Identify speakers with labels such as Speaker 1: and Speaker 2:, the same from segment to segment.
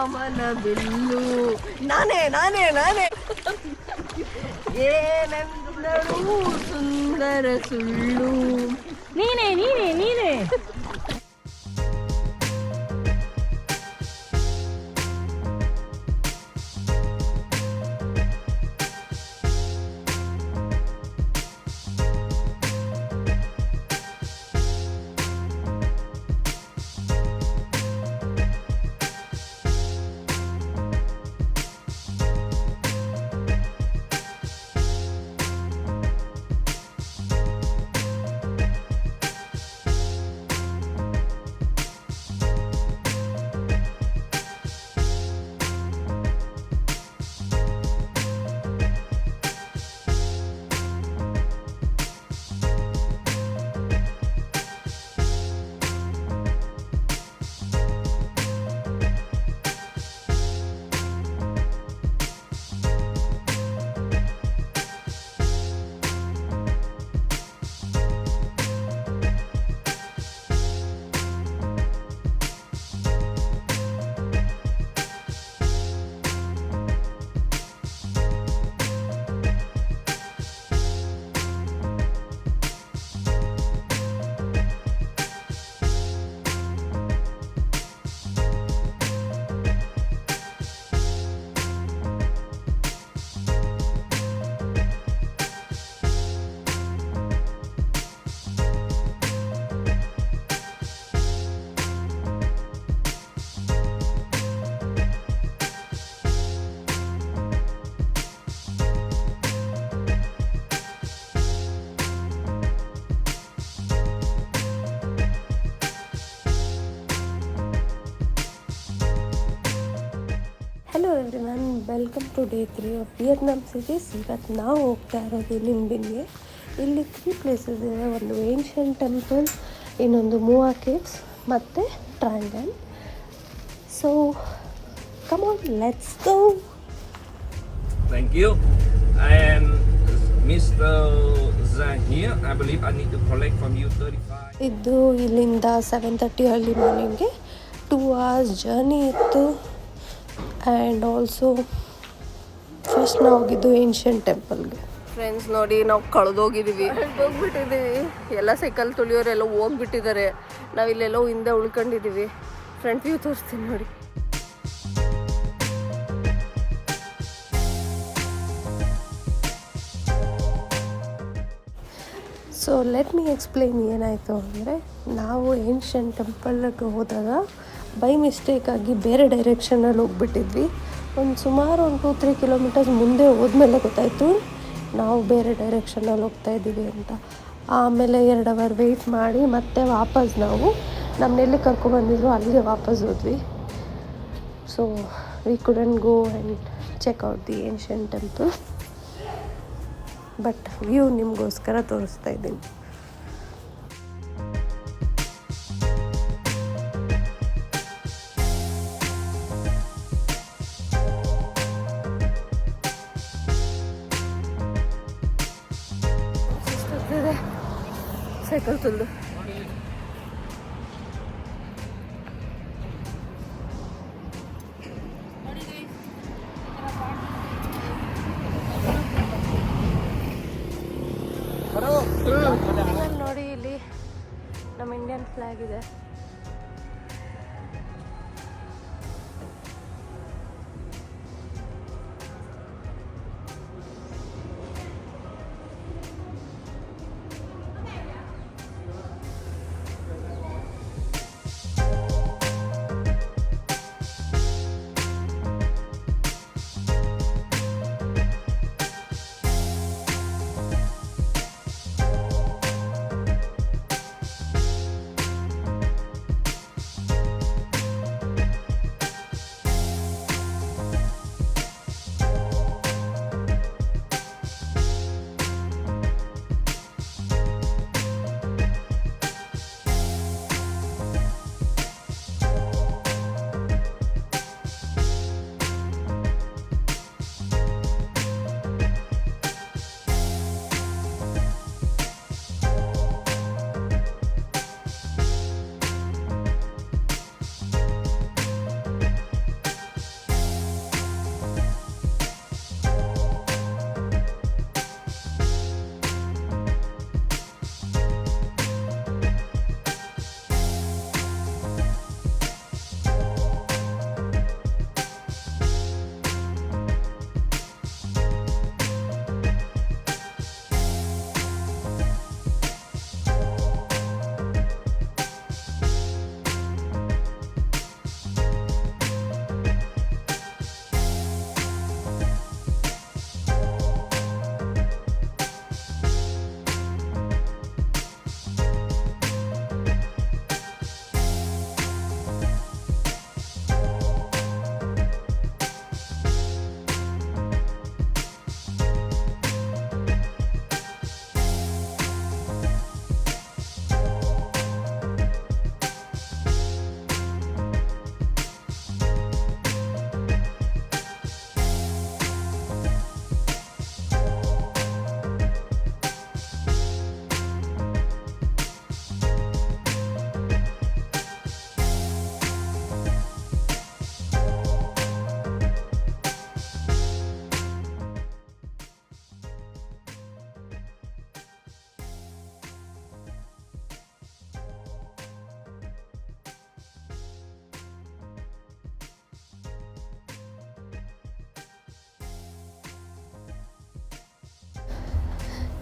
Speaker 1: ಕಾಮನ bill ನಾನೇ ನಾನೇ ನಾನೇ ಏನೆಂದರು ಸುಂದರ ಸುಳ್ಳು
Speaker 2: ನೀನೇ ನೀನೇ ನೀನೇ.
Speaker 3: Hello everyone, welcome to day 3 of Vietnam cities. ಇವತ್ತು ನಾವು ಹೋಗ್ತಾ ಇರೋದು ನಿಂಬಿನ್ಗೆ. ಇಲ್ಲಿ 3 ಪ್ಲೇಸಸ್ ಇದೆ. ಒಂದು ಏನ್ಷಿಯಂಟ್ ಟೆಂಪಲ್, ಇನ್ನೊಂದು ಮೂವಾ ಕೇವ್ಸ್ ಮತ್ತು triangle. So come on, let's go.
Speaker 4: Thank you. I am Mr. Zahir. I believe I need to collect from you 35.
Speaker 3: ಇದು ಇಲ್ಲಿಂದ 7:30 ಅರ್ಲಿ ಮಾರ್ನಿಂಗ್ಗೆ 2 hours ಜರ್ನಿ ಇತ್ತು. ಆ್ಯಂಡ್ ಆಲ್ಸೋ ಫಸ್ಟ್ ನಾವು ಹೋಗಿದ್ದು ಏನ್ಷಿಯಂಟ್ ಟೆಂಪಲ್ಗೆ.
Speaker 1: ಫ್ರೆಂಡ್ಸ್ ನೋಡಿ, ನಾವು ಕಳೆದೋಗಿದ್ದೀವಿ, ಹೋಗ್ಬಿಟ್ಟಿದ್ದೀವಿ. ಎಲ್ಲ ಸೈಕಲ್ ತುಳಿಯೋರೆಲ್ಲ ಹೋಗ್ಬಿಟ್ಟಿದ್ದಾರೆ. ನಾವಿಲ್ಲೆಲ್ಲೋ ಹಿಂದೆ ಉಳ್ಕೊಂಡಿದ್ದೀವಿ. ಫ್ರಂಟ್ ವ್ಯೂ ತೋರಿಸ್ತೀನಿ ನೋಡಿ.
Speaker 3: ಸೊ ಲೆಟ್ ಮೀ ಎಕ್ಸ್ಪ್ಲೈನ್ ಏನಾಯಿತು ಅಂದರೆ, ನಾವು ಏನ್ಷಿಯಂಟ್ ಟೆಂಪಲ್ಗೆ ಹೋದಾಗ ಬೈ ಮಿಸ್ಟೇಕಾಗಿ ಬೇರೆ ಡೈರೆಕ್ಷನಲ್ಲಿ ಹೋಗ್ಬಿಟ್ಟಿದ್ವಿ. ಸುಮಾರು 2-3 ಕಿಲೋಮೀಟರ್ಸ್ ಮುಂದೆ ಹೋದ್ಮೇಲೆ ಗೊತ್ತಾಯಿತು ನಾವು ಬೇರೆ ಡೈರೆಕ್ಷನಲ್ಲಿ ಹೋಗ್ತಾಯಿದ್ದೀವಿ ಅಂತ. ಆಮೇಲೆ 2 ಅವರ್ ವೆಯ್ಟ್ ಮಾಡಿ ಮತ್ತೆ ವಾಪಸ್ ನಾವು ನಮ್ಮನ್ನೆಲ್ಲಿ ಕರ್ಕೊಬಂದಿದ್ರು ಅಲ್ಲಿಗೆ ವಾಪಸ್ ಹೋದ್ವಿ. So we couldn't go and check out the ancient temple. But view ನಿಮಗೋಸ್ಕರ ತೋರಿಸ್ತಾ ಇದ್ದೀನಿ.
Speaker 1: ಸೈಕಲ್ ತುಳಿದು
Speaker 3: ನೋಡಿ, ಇಲ್ಲಿ ನಮ್ಮ ಇಂಡಿಯನ್ ಫ್ಲಾಗ್ ಇದೆ.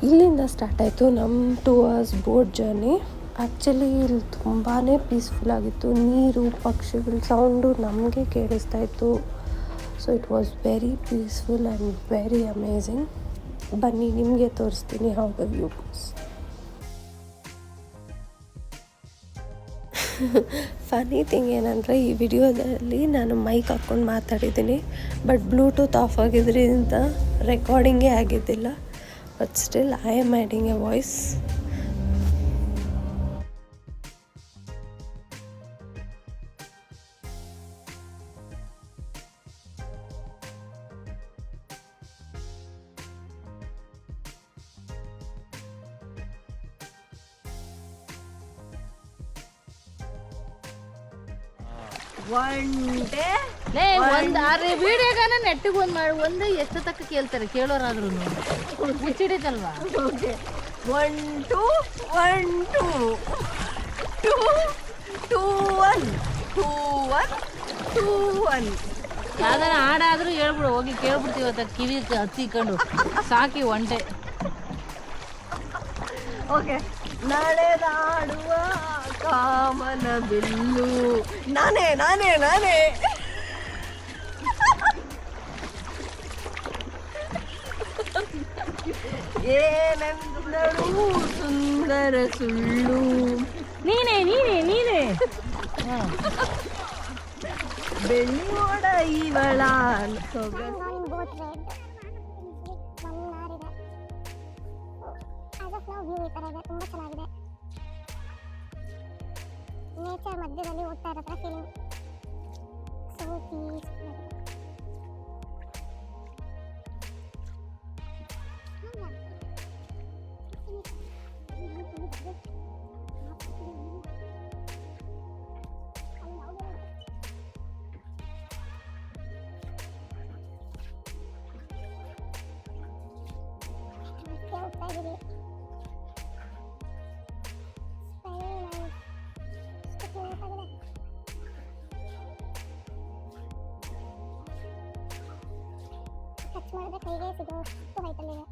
Speaker 3: ಇಲ್ಲಿಂದ ಸ್ಟಾರ್ಟ್ ಆಯಿತು ನಮ್ಮ 2 hours ಬೋಟ್ ಜರ್ನಿ. ಆ್ಯಕ್ಚುಲಿ ಇಲ್ಲಿ ತುಂಬಾ ಪೀಸ್ಫುಲ್ ಆಗಿತ್ತು. ನೀರು, ಪಕ್ಷಿಗಳ ಸೌಂಡು ನಮಗೆ ಕೇಳಿಸ್ತಾ ಇತ್ತು. So it was very peaceful and very amazing. ಬನ್ನಿ ನಿಮಗೆ ತೋರಿಸ್ತೀನಿ how the view was. Funny thing ಏನಂದರೆ ಈ ವಿಡಿಯೋದಲ್ಲಿ ನಾನು ಮೈಕ್ ಹಾಕ್ಕೊಂಡು ಮಾತಾಡಿದ್ದೀನಿ, ಬಟ್ ಬ್ಲೂಟೂತ್ ಆಫ್ ಆಗಿದ್ರಿಂದ ರೆಕಾರ್ಡಿಂಗೇ ಆಗಿದ್ದಿಲ್ಲ. But still I am adding a voice.
Speaker 2: ಒಂದ್ ವಿಡಿಯೋಗಾನ ನೆಟ್ಟಿಗೆ ಒಂದ್ ಮಾಡಿ ಒಂದು ಎಷ್ಟು ತಕ್ಕ ಕೇಳ್ತಾರೆ ಕೇಳೋರಾದ್ರೂ ಮುಚ್ಚಿಡಿತಲ್ವಾ.
Speaker 1: 1 2 1 2 2 2 1 2 1 2 1.
Speaker 2: ಯಾವ್ದಾರ ಹಾಡಾದ್ರೂ ಹೇಳ್ಬಿಡು, ಹೋಗಿ ಕೇಳ್ಬಿಡ್ತೀವತ್ತ ಕಿವಿ ಹಚ್ಚಿಕೊಂಡು ಸಾಕಿ ಒಂಟೆ.
Speaker 1: ಓಕೆ. ನಡೆದಾಡುವ ಕಾಮನ ಬಿಲ್ಲು ನಾನೇ ನಾನೇ ನಾನೇ. ಏನೆಂದರು ಸುಂದರ ಸುಳ್ಳು
Speaker 2: ನೀನೇ ನೀನೇ ನೀನೇ.
Speaker 1: ಬೆಳ್ಳಿಯೋಡ ಇವಳ ಸೊಗಸು.
Speaker 5: ತುಂಬಾ ಚೆನ್ನಾಗಿದೆ. ನೇಚರ್ ಮಧ್ಯದಲ್ಲಿ ಹೋಗ್ತಾ ಇರೋ ಫೀಲಿಂಗ್. So peaceful. ಹೋಗ್ತಾ ಇದ್ದೀರಿ. ಟಚ್ ಮಾಡಿದ್ರೆ ಕೈಗೆ ಸಿಗೋ ಅಷ್ಟು ಹೈಟಲ್ಲಿದೆ.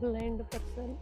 Speaker 3: Blind person.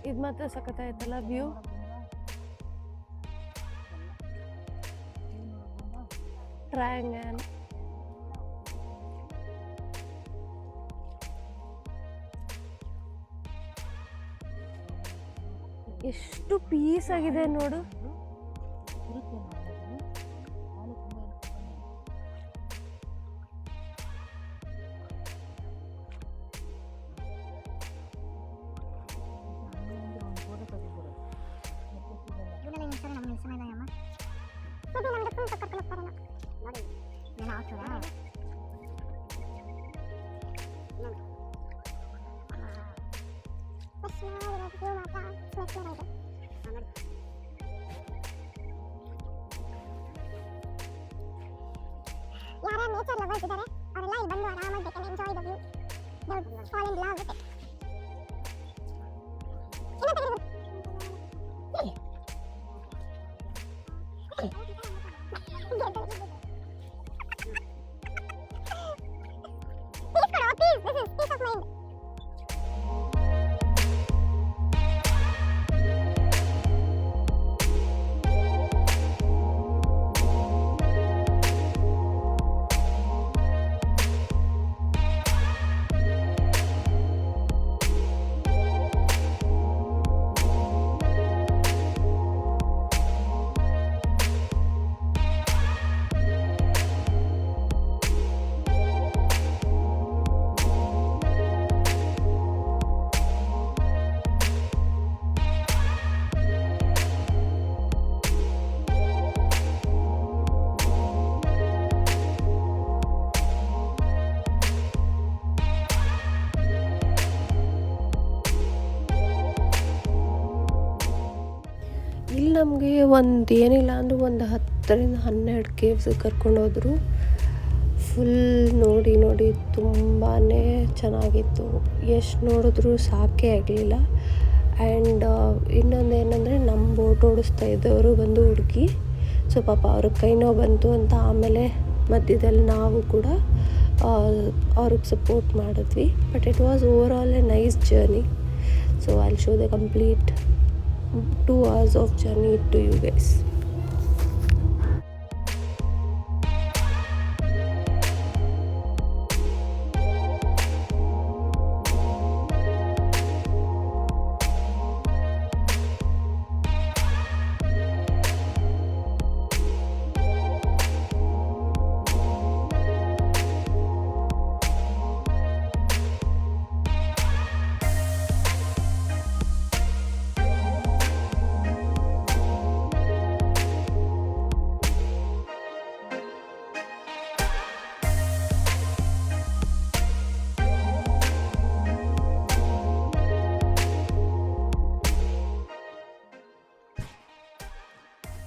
Speaker 3: ಇದು ಮಾತ್ರ ಸಖತ್ತಾಯ್ತಲ್ಲ ವ್ಯೂ. ಟ್ರಯಾಂಗಲ್ ಎಷ್ಟು ಪೀಸ್ ಆಗಿದೆ ನೋಡು.
Speaker 5: ಯಾರ ನೇಚರ್ ಲವರ್ಸ್ ಇದ್ದಾರೆ ಅವರೆಲ್ಲ ಇಲ್ಲಿ ಬಂದು ಆರಾಮಾಗಿ they can enjoy the view. They would fall in love with it. Peace, this is peace of mind.
Speaker 3: ನಮಗೆ ಒಂದು ಏನಿಲ್ಲ ಅಂದರೂ ಒಂದು 10-12 ಕೇವ್ಸಿಗೆ ಕರ್ಕೊಂಡೋದ್ರು. ಫುಲ್ ನೋಡಿ ನೋಡಿ ತುಂಬಾ ಚೆನ್ನಾಗಿತ್ತು. ಎಷ್ಟು ನೋಡಿದ್ರೂ ಸಾಕೇ ಆಗಲಿಲ್ಲ. ಆ್ಯಂಡ್ ಇನ್ನೊಂದು ಏನಂದರೆ ನಮ್ಮ ಬೋಟ್ ಓಡಿಸ್ತಾ ಇದ್ದವರು ಬಂದು ಹುಡುಗಿ. ಸೊ ಪಾಪ ಅವ್ರಿಗೆ ಕೈ ನೋವು ಬಂತು ಅಂತ ಆಮೇಲೆ ಮಧ್ಯದಲ್ಲಿ ನಾವು ಕೂಡ ಅವ್ರಿಗೆ ಸಪೋರ್ಟ್ ಮಾಡಿದ್ವಿ. But it was over all A nice journey. So I will show the complete 2 hours of journey to you guys.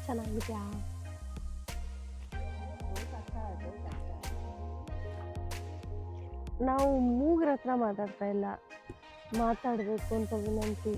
Speaker 3: ಚೆನ್ನಾಗಿದೆಯಾ? ನಾವು ಮೂಗ್ರ ಹತ್ರ ಮಾತಾಡ್ತಾ ಇಲ್ಲ, ಮಾತಾಡಬೇಕು ಅಂತ ವಿನಂತಿ.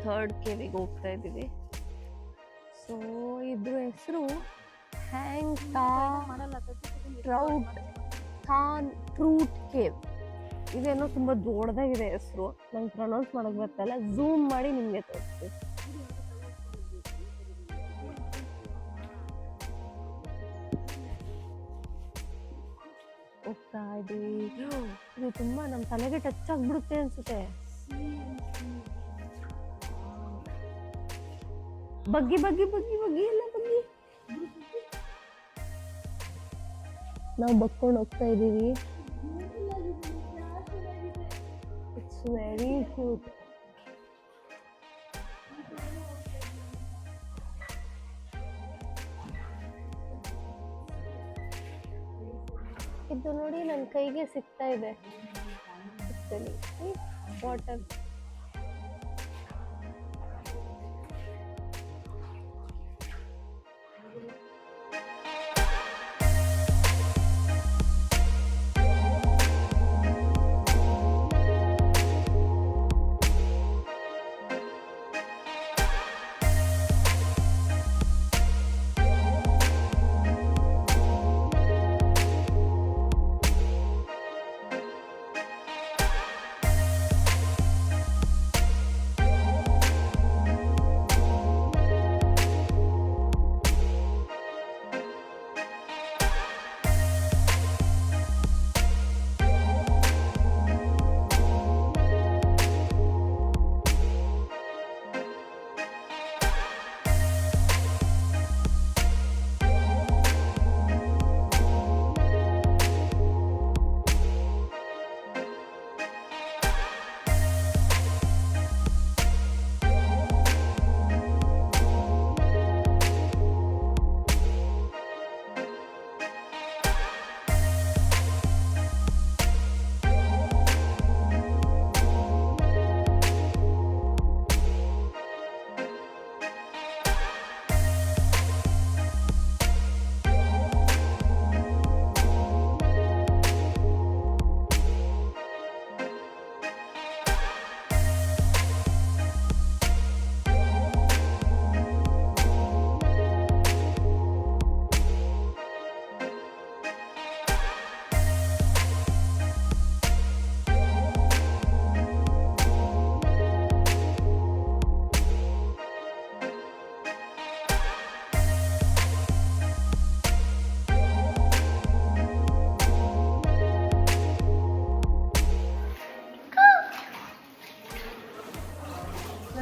Speaker 3: ಥರ್ಡ್ ಕೇವಿಗೆ ಹೋಗ್ತಾ ಇದ್ದೀವಿ. ಸೊ ಇದ್ರ ಹೆಸರು ಟ್ರೂಟ್ ಕೇವ್. ಇದೇನೋ ತುಂಬ ದೊಡ್ಡದಾಗಿದೆ ಹೆಸರು, ನಂಗೆ ಪ್ರೊನೌನ್ಸ್ ಮಾಡೋಕ್ಕೆ ಬರ್ತಲ್ಲ. ಝೂಮ್ ಮಾಡಿ ನಿಮಗೆ ತೋರಿಸ್ತೀವಿ. ಹೋಗ್ತಾ ಇದ್ದೀವಿ. ಇದು ತುಂಬ ನಮ್ಮ ತಲೆಗೆ ಟಚ್ ಆಗಿಬಿಡುತ್ತೆ ಅನಿಸುತ್ತೆ. ಬಗ್ಗಿ ಬಗ್ಗಿ ಬಗ್ಗಿ ಬಗ್ಗಿ ಎಲ್ಲ ಬಗ್ಗಿ ನಾವು ಬಕ್ಕೊಂಡು ಹೋಗ್ತಾ ಇದ್ದೀವಿ. It's very cute. ಇದು ನೋಡಿ ನನ್ನ ಕೈಗೆ ಸಿಗ್ತಾ ಇದೆ ವಾಟರ್.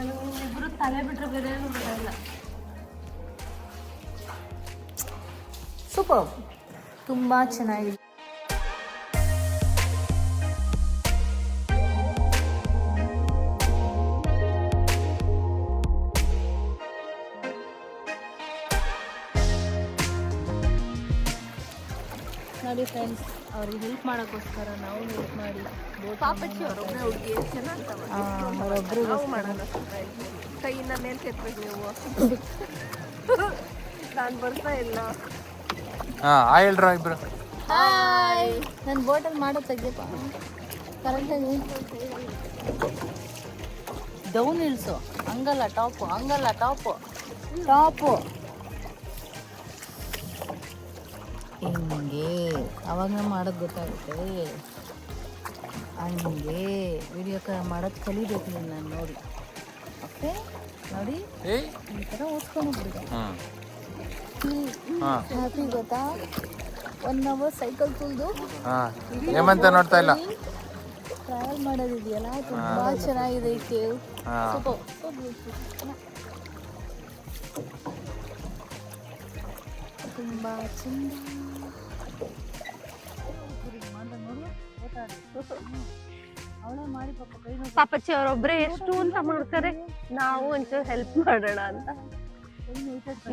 Speaker 2: ಇಬ್ರು ತಲೆ ಬಿಟ್ರೆ ಬೇರೆ ಏನು ಬರಲ್ಲ. ಸೂಪರ್, ತುಂಬ ಚೆನ್ನಾಗಿದೆ. ನೋಡಿ ಫ್ರೆಂಡ್ಸ್, ಅವ್ರಿಗೆ ಹೆಲ್ಪ್ ಮಾಡೋಕ್ಕೋಸ್ಕರ ನಾವು ಹೆಲ್ಪ್ ಮಾಡಿ
Speaker 1: ಪಾಪಚ್ಚಿ ಅವರೊಬ್ಬರೇ ಹುಡುಗಿ ಚೆನ್ನಾಗಿ
Speaker 2: ಅವರೊಬ್ಬರು
Speaker 1: ನಾವು ಮಾಡೋಣ. ಕೈಯಿಂದ ಮೇಲೆ ಕೆತ್ಬೇಕು ನೀವು. ನಾನು ಬರ್ತಾ ಇಲ್ಲ.
Speaker 6: ಆಯಿಲ್ ಡ್ರಾ ಇಬ್ರು.
Speaker 2: ಹಾಯ್, ನನ್ನ ಬೋಟಲ್ ಮಾಡೋ ತೆಗ್ಯಪ್ಪ ಕರೆಕ್ಟಾಗಿ. ಡೌನ್ ಇಳಿಸು, ಹಂಗಲ್ಲ ಟಾಪು, ಹಂಗಲ್ಲ ಟಾಪು ಟಾಪು ಹಿಂಗೆ ಅವಾಗ ಮಾಡೋದು ಗೊತ್ತಾಗುತ್ತೆ. ಹಂಗೆ ವಿಡಿಯೋ ಮಾಡೋದು ಕಲಿಬೇಕು ನೀನು, ನಾನು ನೋಡಿ. ಓಕೆ ನೋಡಿ, ಈ ಥರ ಓದ್ಕೊಂಡು ಬಿಡಿದೆ. ಹ್ಯಾಪಿ ಗೊತ್ತಾ? 1 hour ಸೈಕಲ್ ತುಳಿದು
Speaker 6: ಏಮಂತ ನೋಡ್ತಾ ಇಲ್ಲ.
Speaker 2: ಟ್ರಾವೆಲ್ ಮಾಡೋದಿದೆಯಲ್ಲ, ತುಂಬ ಚೆನ್ನಾಗಿದೆ ಈ ಕೇವ್. ಸೂಪರ್, ತುಂಬ ಚಂದ. ಅವಳೇ ಮಾಡಿ ಪಾಪ ಕೈ ನೋವು.
Speaker 1: ಪಾಪಚ್ಚಿ ಅವರೊಬ್ಬರೇ ಎಷ್ಟು ಅಂತ ಮಾಡ್ತಾರೆ, ನಾವು ಒಂಚೂರು ಹೆಲ್ಪ್ ಮಾಡೋಣ ಅಂತ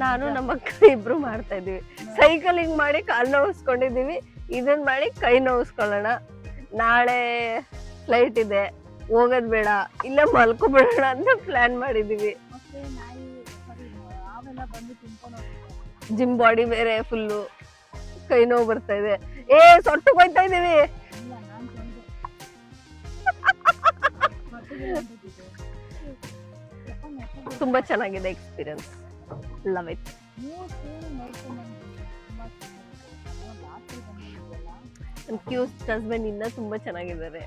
Speaker 1: ನಾನು ನಮ್ಮ ಅಕ್ಕ ಇಬ್ರು ಮಾಡ್ತಾ ಇದೀವಿ. ಸೈಕಲಿಂಗ್ ಮಾಡಿ ಕಾಲು ನೋವಿಸ್ಕೊಂಡಿದೀವಿ, ಇದನ್ನ ಮಾಡಿ ಕೈ ನೋವಿಸ್ಕೊಳ್ಳೋಣ. ನಾಳೆ ಫ್ಲೈಟ್ ಇದೆ, ಹೋಗೋದ್ ಬೇಡ, ಇಲ್ಲೇ ಮಲ್ಕೊಬಿಡೋಣ ಅಂತ ಪ್ಲಾನ್ ಮಾಡಿದೀವಿ. ಜಿಮ್ ಬಾಡಿ ಬೇರೆ ಫುಲ್ಲು, ಕೈ ನೋವು ಬರ್ತಾ ಇದೆ. ಸೊಟ್ಟು ಹೋಯ್ತಾ ಇದೀವಿ. ತುಂಬಾ ಚೆನ್ನಾಗಿದೆ experience, love it. Cute husband ಇನ್ನ ತುಂಬಾ ಚೆನ್ನಾಗಿದ್ದಾರೆ.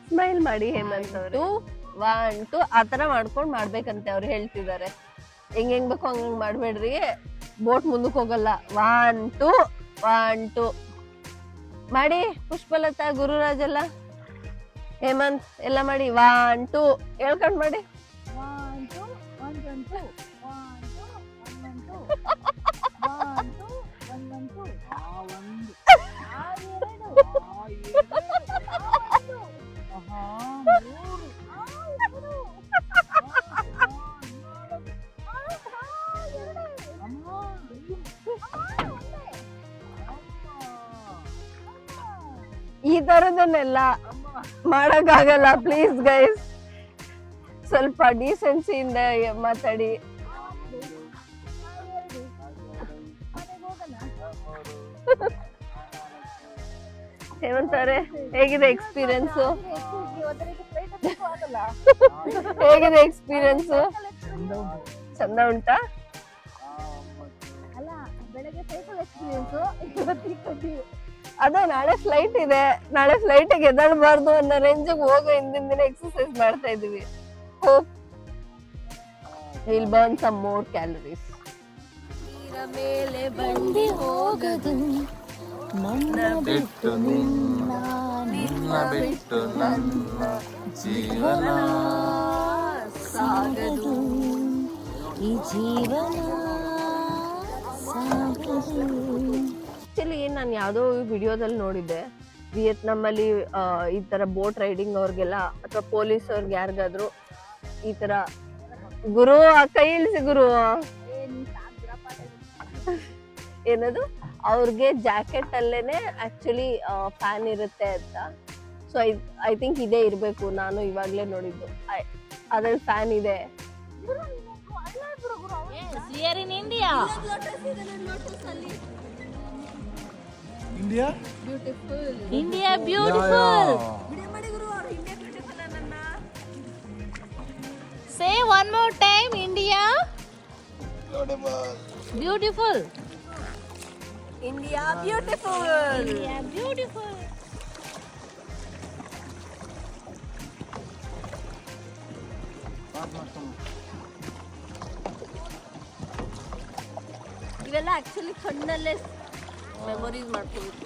Speaker 1: ಸ್ಮೈಲ್ ಮಾಡಿ ಹೇಮಂತ್ ಅವರು. 1 2 ಆತರ ಮಾಡ್ಕೊಂಡ್ ಮಾಡ್ಬೇಕಂತೆ ಅವ್ರು ಹೇಳ್ತಿದ್ದಾರೆ. ಹೆಂಗ್ ಬೇಕು ಹಂಗ್ ಮಾಡ್ಬೇಡ್ರಿ, ಬೋಟ್ ಮುಂದಕ್ಕೆ ಹೋಗಲ್ಲ. 1 2 1 2 ಮಾಡಿ. ಪುಷ್ಪಲತಾ, ಗುರುರಾಜ್ ಎಲ್ಲ, ಹೇಮಂತ್ ಎಲ್ಲ ಮಾಡಿ. 1 2 ಹೇಳ್ಕೊಂಡ್ ಮಾಡಿ.
Speaker 2: 1 2 1 1 2
Speaker 1: ಈ ತರದನ್ನೆಲ್ಲ ಮಾಡಕ್ಕಾಗಲ್ಲ. ಪ್ಲೀಸ್ ಗೈಸ್, ಸ್ವಲ್ಪ ಡೀಸೆನ್ಸಿಯಿಂದ ಮಾತಾಡಿ. ಹೇಮಂತ್ ಅವರೇ, ಹೇಗಿದೆ ಎಕ್ಸ್ಪೀರಿಯನ್ಸ್? ಹೇಗಿದೆ ಎಕ್ಸ್ಪೀರಿಯನ್ಸ್? ಚಂದ ಉಂಟಾ? ಅದೇ ನಾಳೆ ಫ್ಲೈಟ್ ಇದೆ, ನಾಳೆ ಫ್ಲೈಟಿಗೆ ಎದಳ್ಬಾರ್ದು ಅನ್ನೋ ರೇಂಜಿಗೆ ಹೋಗೋ ಹಿಂದಿನ ದಿನ ಎಕ್ಸರ್ಸೈಸ್ ಮಾಡ್ತಾ ಇದೀವಿ. Hope will burn some more calories. ಮೇಲೆ ಬಂಡಿ ಹೋಗದು ನನ್ನ
Speaker 6: ಬಿಟ್ಟು ನಿನ್ನ ಬಿಟ್ಟು ನನ್ನ ಜೀವನ
Speaker 1: ಸಾಗದು,
Speaker 2: ಈ ಜೀವನ ಸಾಗದು.
Speaker 1: ಆಕ್ಚುಲಿ ನಾನು ಯಾವುದೋ ವಿಡಿಯೋದಲ್ಲಿ ನೋಡಿದ್ದೆ, ವಿಯೆಟ್ನಾಮ್ ಅಲ್ಲಿ ಈ ತರ ಬೋಟ್ ರೈಡಿಂಗ್ ಅವ್ರಿಗೆಲ್ಲ ಅಥವಾ ಪೊಲೀಸ್ ಅವ್ರಿಗೆ ಯಾರಿಗಾದ್ರು ಈ ತರ ಗುರು ಕೈ ಇಳಿಸಿ ಗುರು ಏನದು ಅವ್ರಿಗೆ ಜಾಕೆಟ್ ಅಲ್ಲೇನೆ ಆಕ್ಚುಲಿ ಫ್ಯಾನ್ ಇರುತ್ತೆ ಅಂತ. ಸೊ ಐ ಥಿಂಕ್ ಇದೇ ಇರಬೇಕು, ನಾನು ಇವಾಗಲೇ ನೋಡಿದ್ದು. ಅದ್ರಲ್ಲಿ ಫ್ಯಾನ್ ಇದೆ.
Speaker 2: Here in India.
Speaker 6: India
Speaker 2: India beautiful. Say one more time, India. Beautiful.
Speaker 1: India beautiful.
Speaker 2: India beautiful.
Speaker 1: ಇವೆಲ್ಲ ಆಕ್ಚುಲಿ ಕಣ್ಣಲ್ಲೇ ಮೆಮೊರೀಸ್ ಮಾಡ್ಕೋಬೇಕು.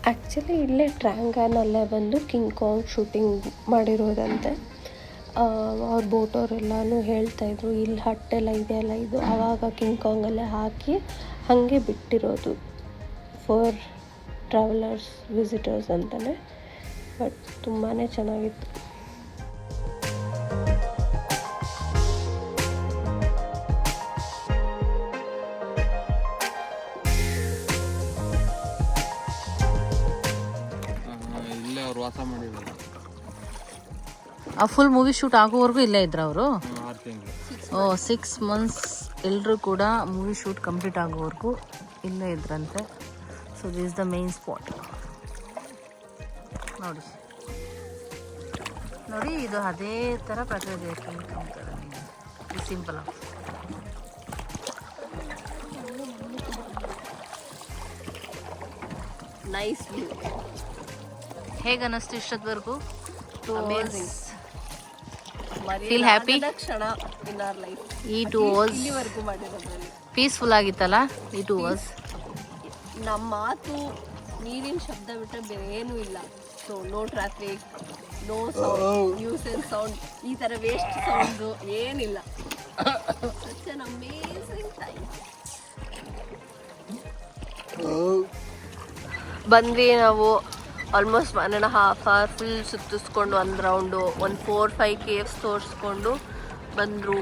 Speaker 3: ಆ್ಯಕ್ಚುಲಿ ಇಲ್ಲೇ ಟ್ರ್ಯಾಂಗಾನಲ್ಲೇ ಬಂದು ಕಿಂಗ್ ಕಾಂಗ್ ಶೂಟಿಂಗ್ ಮಾಡಿರೋದಂತೆ. ಅವ್ರ ಬೋಟವರೆಲ್ಲನೂ ಹೇಳ್ತಾಯಿದ್ರು ಇಲ್ಲಿ ಹಟ್ಟೆಲ್ಲ ಇದೆಯಲ್ಲ ಇದು ಆವಾಗ ಕಿಂಗ್ ಕಾಂಗಲ್ಲೇ ಹಾಕಿ ಹಾಗೆ ಬಿಟ್ಟಿರೋದು ಫಾರ್ ಟ್ರಾವೆಲರ್ಸ್ ವಿಸಿಟರ್ಸ್ ಅಂತಲೇ. ಬಟ್ ತುಂಬಾ ಚೆನ್ನಾಗಿತ್ತು.
Speaker 6: ಇಲ್ಲೇ ಅವ್ರು ವಾಸ ಮಾಡಿರೋದು.
Speaker 2: ಆ ಫುಲ್ ಮೂವಿ ಶೂಟ್ ಆಗೋವರೆಗೂ ಇಲ್ಲೇ ಇದ್ರ ಅವರು?
Speaker 6: 6 ತಿಂಗಳು.
Speaker 2: 6 months ಎಲ್ಲರೂ ಕೂಡ ಮೂವಿ ಶೂಟ್ ಕಂಪ್ಲೀಟ್ ಆಗೋವರೆಗೂ ಇಲ್ಲೇ ಇದ್ರಂತೆ. So this is the main spot. ನೋಡಿ ನೋಡಿ, ಇದು ಅದೇ ಥರ ಪ್ರಕೃತಿ ಸಿಂಪಲ್ ಆಗಿ.
Speaker 1: Nice view.
Speaker 2: ಹೇಗೆ ಅನ್ನಿಸ್ತು ಇಷ್ಟೊತ್ತವರೆಗೂ?
Speaker 1: ಅಮೇಜಿಂಗ್.
Speaker 2: Feel happy?
Speaker 1: ಕ್ಷಣ in our life.
Speaker 2: It was
Speaker 1: ಇಲ್ಲಿವರೆಗೂ ಮಾಡಿರೋದ್ರಲ್ಲಿ
Speaker 2: ಪೀಸ್ಫುಲ್ ಆಗಿತ್ತಲ್ಲ. It was.
Speaker 1: ನಮ್ಮ ಮಾತು ನೀರಿನ ಶಬ್ದ ಬಿಟ್ಟರೆ ಬೇರೆ ಏನೂ ಇಲ್ಲ. So no traffic, no sound, nuisance sound, ಈ ಥರ ವೇಸ್ಟ್ ಸೌಂಡು ಏನಿಲ್ಲ. Such an amazing time. ಬಂದ್ವಿ ನಾವು ಆಲ್ಮೋಸ್ಟ್ 1.5 hour ಫುಲ್ ಸುತ್ತಿಸ್ಕೊಂಡು ಒಂದು ರೌಂಡು, ಒಂದು 4-5 ಕೇವ್ಸ್ ತೋರಿಸ್ಕೊಂಡು ಬಂದರು.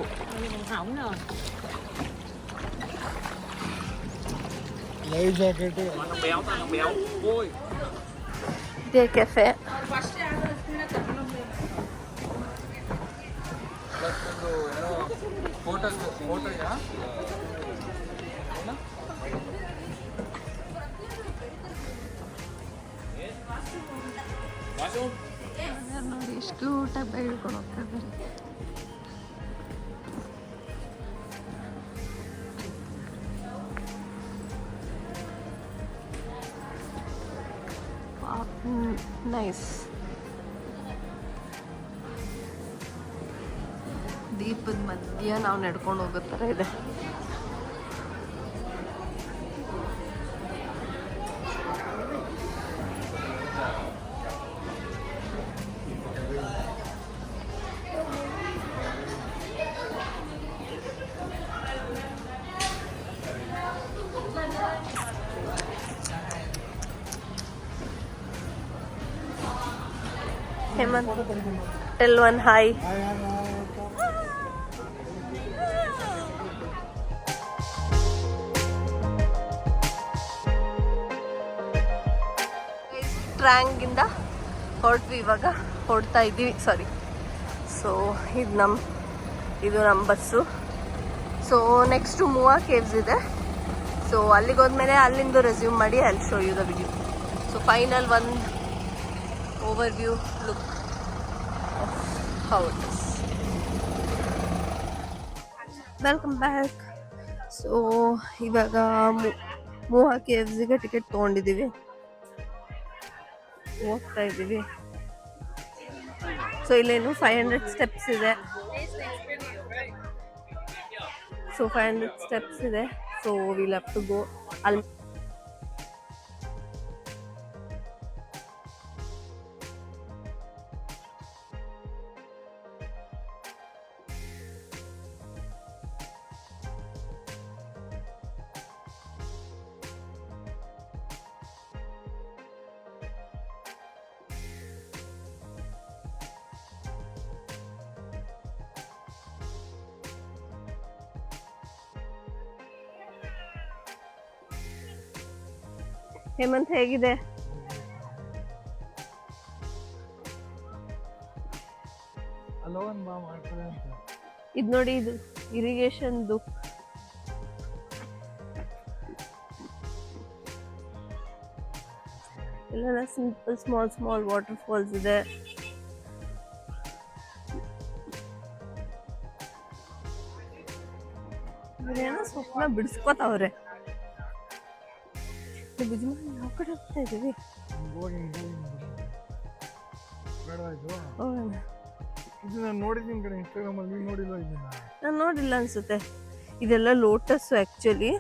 Speaker 1: ಇದೇ ಕೆಫೆ. ನೋಡಿ ಎಷ್ಟು ಕ್ಯೂಟಾಗಿ ಬೆಳ್ಕೊಂಡು ಹೋಗ್ತಾರೆ. ನೈಸ್. ದೀಪದ ಮಧ್ಯ ನಾವು ನಡ್ಕೊಂಡು ಹೋಗೋ ಥರ ಇದೆ. Hemant, tell one hi. ಟ್ರ್ಯಾಂಗಿಂದ ಹೊರಟ್ವಿ, ಇವಾಗ ಹೊರಡ್ತಾ ಇದ್ದೀವಿ. ಸಾರಿ. ಸೊ ಇದು ನಮ್ಮ bus. So next Mua caves ಇದೆ. ಸೊ ಅಲ್ಲಿಗೆ ಹೋದ್ಮೇಲೆ ಅಲ್ಲಿಂದ ರೆಸ್ಯೂಮ್ ಮಾಡಿ I will show you the video. So final ಒಂದು overview look of how it is. Welcome back. So ಇವಾಗ ಮೂವಾ ಕೇವ್ಸ್ಗೆ ಟಿಕೆಟ್ ತೊಗೊಂಡಿದ್ದೀವಿ, ಹೋಗ್ತಾ ಇದ್ದೀವಿ. ಸೊ ಇಲ್ಲೇನು 500 ಸ್ಟೆಪ್ಸ್ ಇದೆ. ಸೊ 500 ಸ್ಟೆಪ್ಸ್ ಇದೆ. So will have to go. ಅಲ್ಲಿ ಹೇಮಂತ್ ಹೇಗಿದೆ? ಇದು ನೋಡಿ, ಇದು ಇರಿಗೇಷನ್ದು. ಎಲ್ಲ ಸಿಂಪಲ್ ಸ್ಮಾಲ್ ವಾಟರ್ ಫಾಲ್ಸ್ ಇದೆ. ಏನೋ ಸ್ವಪ್ನ ಬಿಡಿಸ್ಕೋತಾವ್ರೆ. ಯಾವ ಕಡೆ ಹೋಗ್ತಾ ಇದೀವಿ? ನಾನು ನೋಡಿಲ್ಲ ಅನ್ಸುತ್ತೆ. ಇದೆಲ್ಲ ಲೋಟಸ್ ಆಕ್ಚುಲಿ.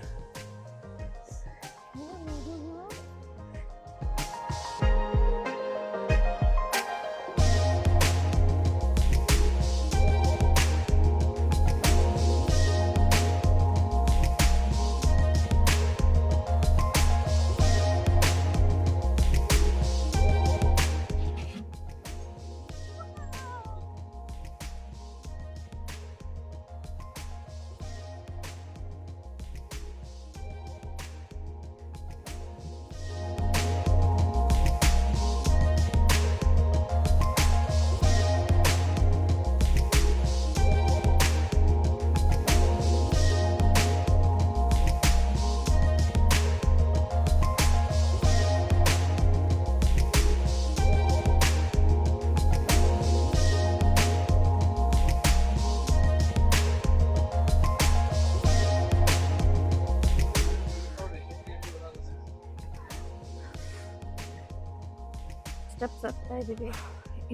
Speaker 1: ಸ್ಟೆಪ್ಸ್ ಹತ್ತಾ ಇದ್ದೀವಿ.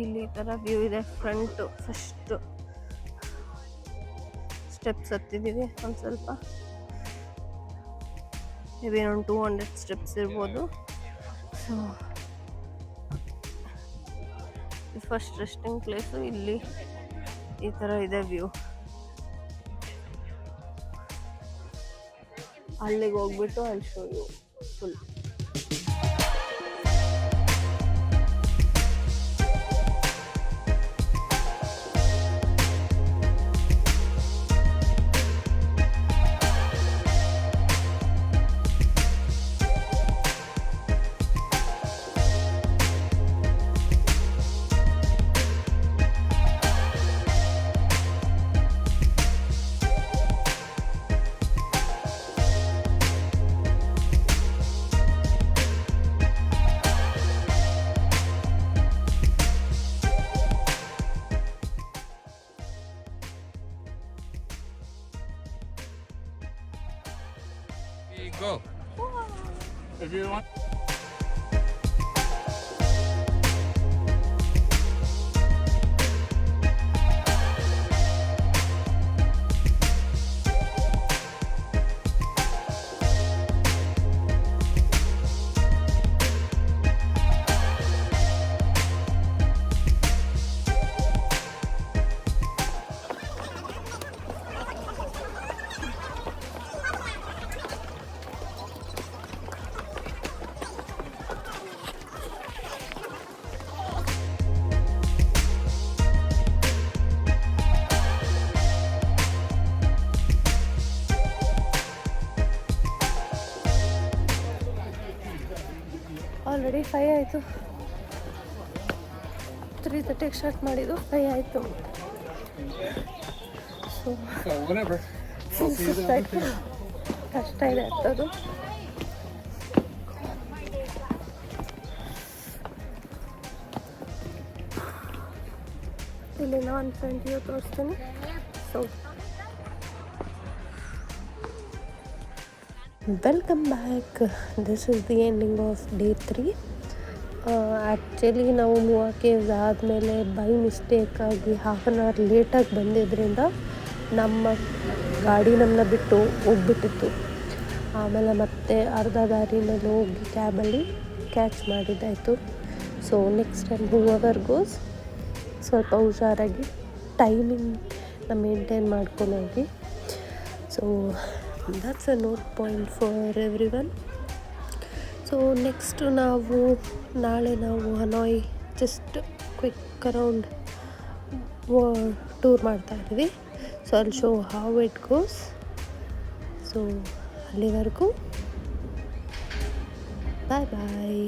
Speaker 1: ಇಲ್ಲಿ ಈ ಥರ ವ್ಯೂ ಇದೆ. ಫ್ರಂಟು ಫಸ್ಟು ಸ್ಟೆಪ್ಸ್ ಹತ್ತಿದ್ದೀವಿ. ಒಂದು ಸ್ವಲ್ಪ ಮೇಬಿ ಒಂದು 200 ಸ್ಟೆಪ್ಸ್ ಇರ್ಬೋದು. ಸೊ ಫಸ್ಟ್ ರೆಸ್ಟಿಂಗ್ ಪ್ಲೇಸು ಇಲ್ಲಿ ಈ ಥರ ಇದೆ ವ್ಯೂ. ಅಲ್ಲಿಗೆ ಹೋಗ್ಬಿಟ್ಟು ಅಲ್ಲಿ show you full.
Speaker 6: Go. If you want.
Speaker 3: Already 5 ಆಯಿತು. 3:30ಗೆ ಸ್ಟಾರ್ಟ್ ಮಾಡಿದ್ದು, 5 ಆಯಿತು. So
Speaker 6: Whatever.
Speaker 3: ಸುಸ್ತಾಯ್ತು, ಕಷ್ಟ ಇದೆ ಹತ್ತೋದು. ಇಲ್ಲಿ ನಾನು ಫ್ರೆಂಡ್ ವ್ಯೂ ತೋರಿಸ್ತೀನಿ. So welcome back. This is the ending of day 3. Actually ನಾವು ಮೂವಾ ಕೇವ್ಸ್ ಆದಮೇಲೆ ಬೈ ಮಿಸ್ಟೇಕಾಗಿ ಹಾಫ್ ಆನ್ ಅವರ್ ಲೇಟಾಗಿ ಬಂದಿದ್ದರಿಂದ ನಮ್ಮ ಗಾಡಿ ನಮ್ಮನ್ನ ಬಿಟ್ಟು ಹೋಗ್ಬಿಟ್ಟಿತ್ತು. ಆಮೇಲೆ ಮತ್ತೆ ಅರ್ಧ ದಾರಿನಲ್ಲಿ ಹೋಗಿ ಕ್ಯಾಬಲ್ಲಿ ಕ್ಯಾಚ್ ಮಾಡಿದ್ದಾಯಿತು. So next time whoever goes ಸ್ವಲ್ಪ ಹುಷಾರಾಗಿ ಟೈಮಿಂಗ್ನ ಮೇಂಟೈನ್ ಮಾಡ್ಕೊಂಡು ಹೋಗಿ. So that's a note point for everyone. So next ನಾಳೆ ನಾವು Hanoi just quick around tour ಮಾಡ್ತಾಯಿದ್ದೀವಿ. ಸೊ ಅಲ್ಲಿ show how it goes. So ಅಲ್ಲಿವರೆಗೂ ಬಾಯ್ ಬಾಯ್.